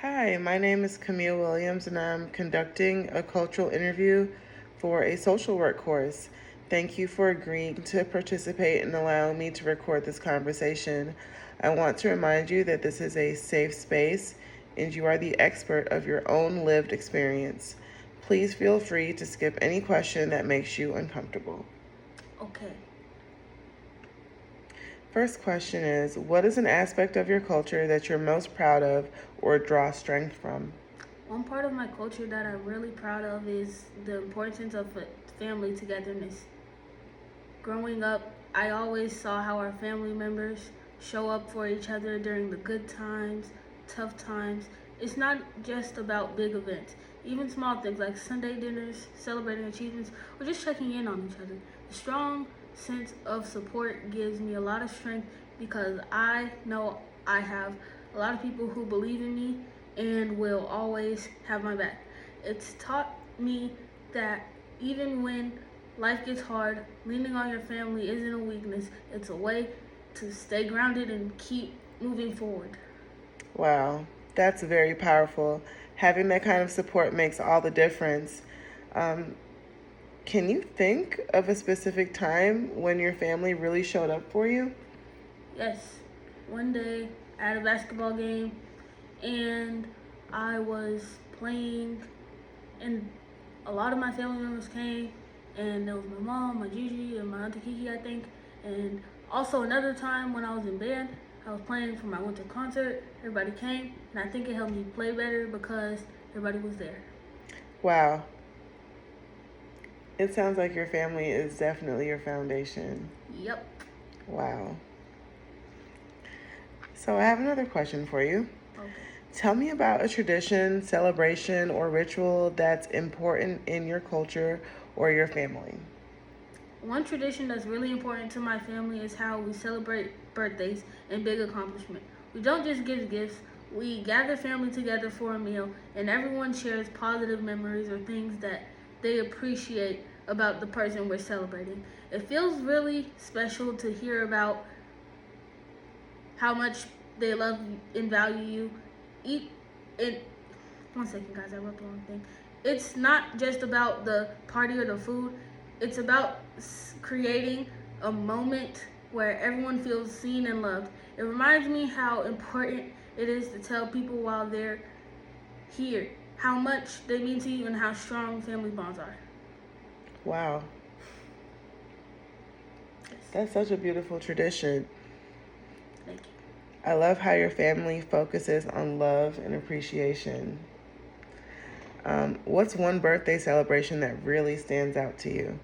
Hi, my name is Camille Williams, and I'm conducting a cultural interview for a social work course. Thank you for agreeing to participate and allowing me to record this conversation. I want to remind you that this is a safe space and you are the expert of your own lived experience. Please feel free to skip any question that makes you uncomfortable. Okay. First question is, what is an aspect of your culture that you're most proud of or draw strength from? One part of my culture that I'm really proud of is the importance of family togetherness. Growing up, I always saw how our family members show up for each other during the good times, tough times. It's not just about big events. Even small things like Sunday dinners, celebrating achievements, or just checking in on each other. The strong sense of support gives me a lot of strength because I know I have a lot of people who believe in me and will always have my back. It's taught me that even when life gets hard, leaning on your family isn't a weakness, it's a way to stay grounded and keep moving forward. Wow, that's very powerful. Having that kind of support makes all the difference. Um, can you think of a specific time when your family really showed up for you? Yes, one day at a basketball game, and I was playing, and a lot of my family members came, and there was my mom, my Gigi, and my auntie Kiki, I think, and also another time when I was in band, I was playing for my winter concert. Everybody came, and I think it helped me play better because everybody was there. Wow, it sounds like your family is definitely your foundation. Yep. Wow. So I have another question for you. Okay. Tell me about a tradition, celebration, or ritual that's important in your culture or your family. One tradition that's really important to my family is how we celebrate birthdays and big accomplishments. We don't just give gifts, we gather family together for a meal, and everyone shares positive memories or things that they appreciate about the person we're celebrating. It feels really special to hear about how much they love and value you. Eat it. One second, guys, I wrote the wrong thing. It's not just about the party or the food. It's about creating a moment where everyone feels seen and loved. It reminds me how important it is to tell people while they're here how much they mean to you and how strong family bonds are. Wow, Yes, that's such a beautiful tradition. thank you. I love how your family focuses on love and appreciation. What's one birthday celebration that really stands out to you?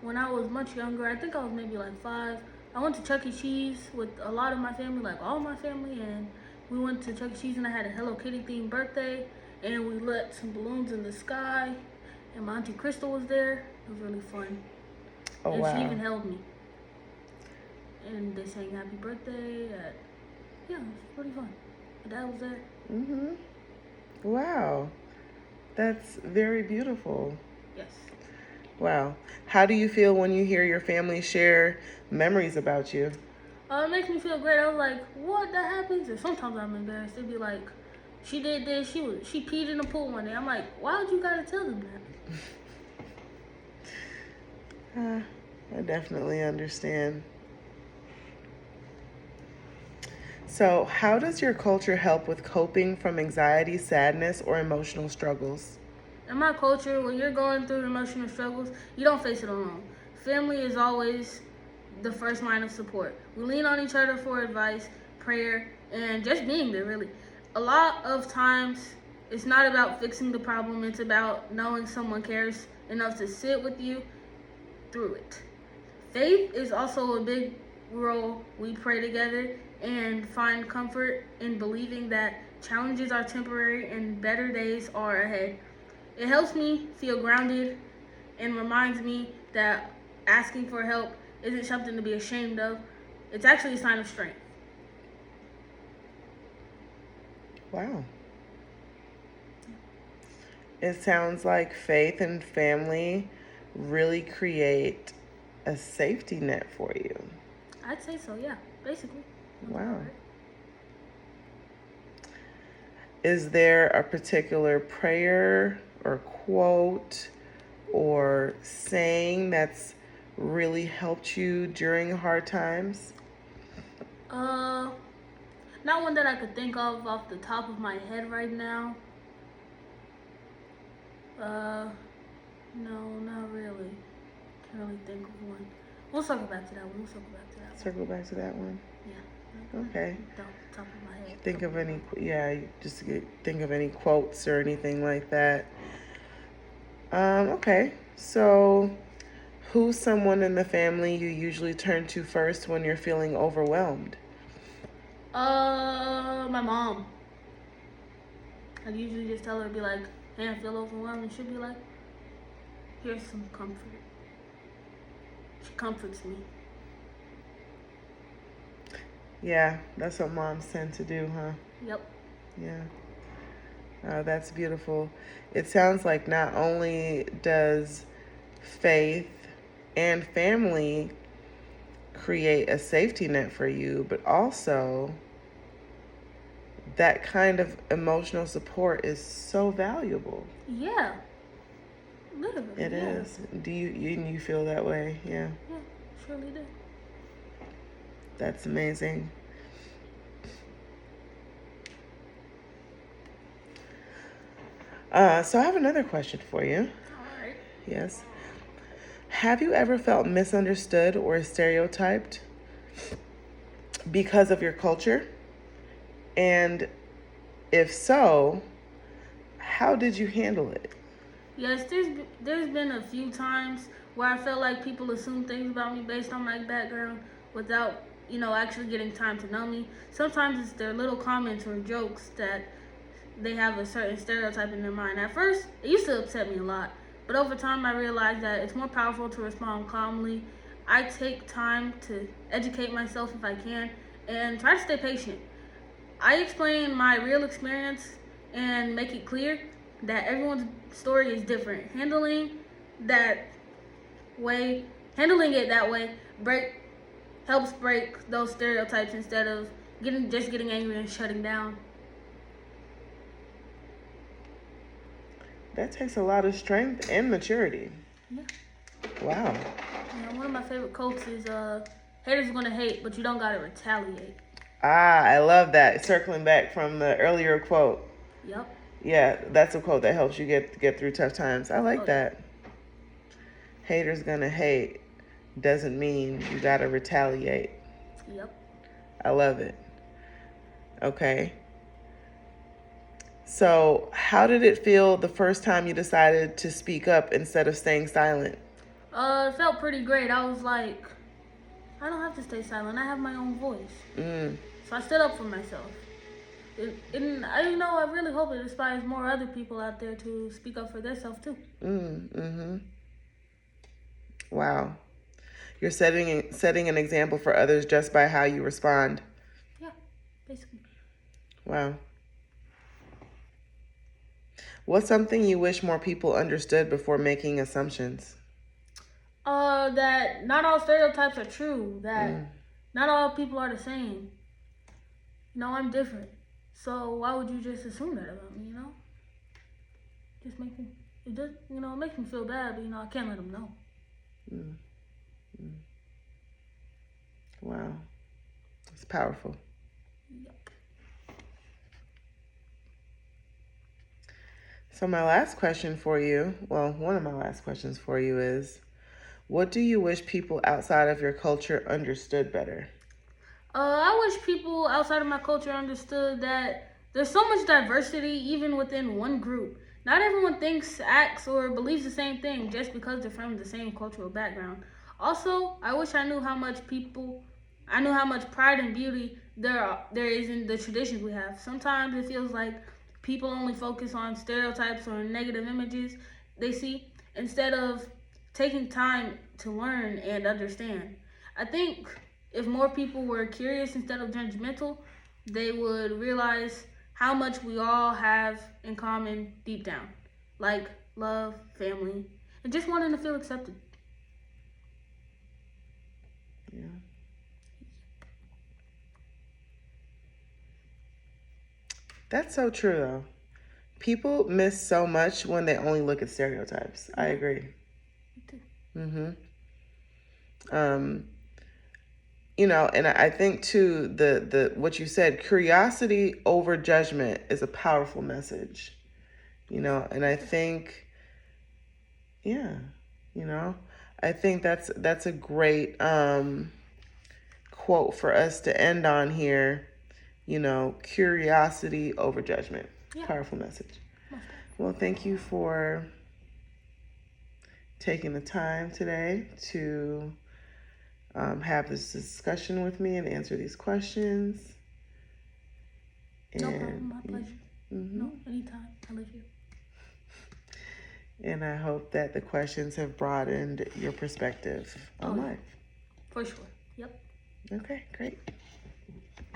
When I was much younger, I think I was maybe like 5. I went to Chuck E. Cheese with a lot of my family, like all my family, and we went to Chuck E. Cheese and I had a Hello Kitty themed birthday, and we lit some balloons in the sky, and my auntie Crystal was there. It was really fun, Oh, and she wow. even held me, and they sang Happy Birthday. Yeah, it was pretty fun. My dad was there. Mm-hmm. Wow. That's very beautiful. Yes. Wow. How do you feel when you hear your family share memories about you? It makes me feel great. I was like, what? That happens? And sometimes I'm embarrassed. They'd be like, she did this. She peed in the pool one day. I'm like, why would you gotta tell them that? I definitely understand. So, how does your culture help with coping from anxiety, sadness, or emotional struggles? In my culture, when you're going through emotional struggles, you don't face it alone. Family is always the first line of support. We lean on each other for advice, prayer, and just being there, really. A lot of times, it's not about fixing the problem, it's about knowing someone cares enough to sit with you through it. Faith is also a big role. We pray together and find comfort in believing that challenges are temporary and better days are ahead. It helps me feel grounded and reminds me that asking for help isn't something to be ashamed of. It's actually a sign of strength. Wow. It sounds like faith and family really create a safety net for you. I'd say so, yeah, basically. Sounds about Wow. right. is there a particular prayer or quote or saying that's really helped you during hard times? Uh, Not one that I could think of off the top of my head right now. Uh, no, not really. Can't really think of one. We'll circle back to that one. Circle back to that one. Yeah. Okay. Top of my head. Think of any, think of any quotes or anything like that. Okay. So, who's someone in the family you usually turn to first when you're feeling overwhelmed? My mom. I usually just tell her, be like, hey, I feel overwhelmed, and she'll be like, here's some comfort. She comforts me. Yeah, that's what moms tend to do, huh? Yep. Yeah. That's beautiful. It sounds like not only does faith and family create a safety net for you, but also that kind of emotional support is so valuable. Yeah. Literally. It is. Do you feel that way? Yeah. Yeah, surely do. That's amazing. So I have another question for you. All right. Yes. Have you ever felt misunderstood or stereotyped because of your culture? And if so, how did you handle it? Yes, there's been a few times where I felt like people assume things about me based on my background without, actually getting time to know me. Sometimes it's their little comments or jokes that they have a certain stereotype in their mind. At first, it used to upset me a lot, but over time I realized that it's more powerful to respond calmly. I take time to educate myself if I can and try to stay patient. I explain my real experience and make it clear that everyone's story is different. That Handling it that way, helps break those stereotypes instead of getting angry and shutting down. That takes a lot of strength and maturity. Yeah. Wow. One of my favorite quotes is haters are gonna hate, but you don't gotta retaliate. I love that. Circling back from the earlier quote. Yep. Yeah, that's a quote that helps you get through tough times. I like that. Haters gonna hate doesn't mean you gotta retaliate. Yep. I love it. Okay. So, how did it feel the first time you decided to speak up instead of staying silent? It felt pretty great. I was like, I don't have to stay silent. I have my own voice. So I stood up for myself. And I really hope it inspires more other people out there to speak up for themselves too. Wow. You're setting an example for others just by how you respond. Yeah, basically. Wow. What's something you wish more people understood before making assumptions? That not all stereotypes are true. That not all people are the same. I'm different. So why would you just assume that about me? Just make me. It does. It makes me feel bad, but I can't let them know. Wow. It's powerful. Yep. So my last question for you, one of my last questions for you is, what do you wish people outside of your culture understood better? I wish people outside of my culture understood that there's so much diversity even within one group. Not everyone thinks, acts, or believes the same thing just because they're from the same cultural background. Also, I wish I knew how much pride and beauty there is in the traditions we have. Sometimes it feels like people only focus on stereotypes or negative images they see instead of taking time to learn and understand. I think if more people were curious instead of judgmental, they would realize how much we all have in common deep down, like love, family, and just wanting to feel accepted. That's so true, though. People miss so much when they only look at stereotypes. I agree. Me too. Um, and I think too the what you said, curiosity over judgment is a powerful message. And I think, yeah, you know, I think that's a great quote for us to end on here. Curiosity over judgment. Yeah. Powerful message. Most Well, thank you for taking the time today to have this discussion with me and answer these questions. No problem. My pleasure. Mm-hmm. No, anytime. I live here. And I hope that the questions have broadened your perspective on life. For sure. Yep. Okay, great.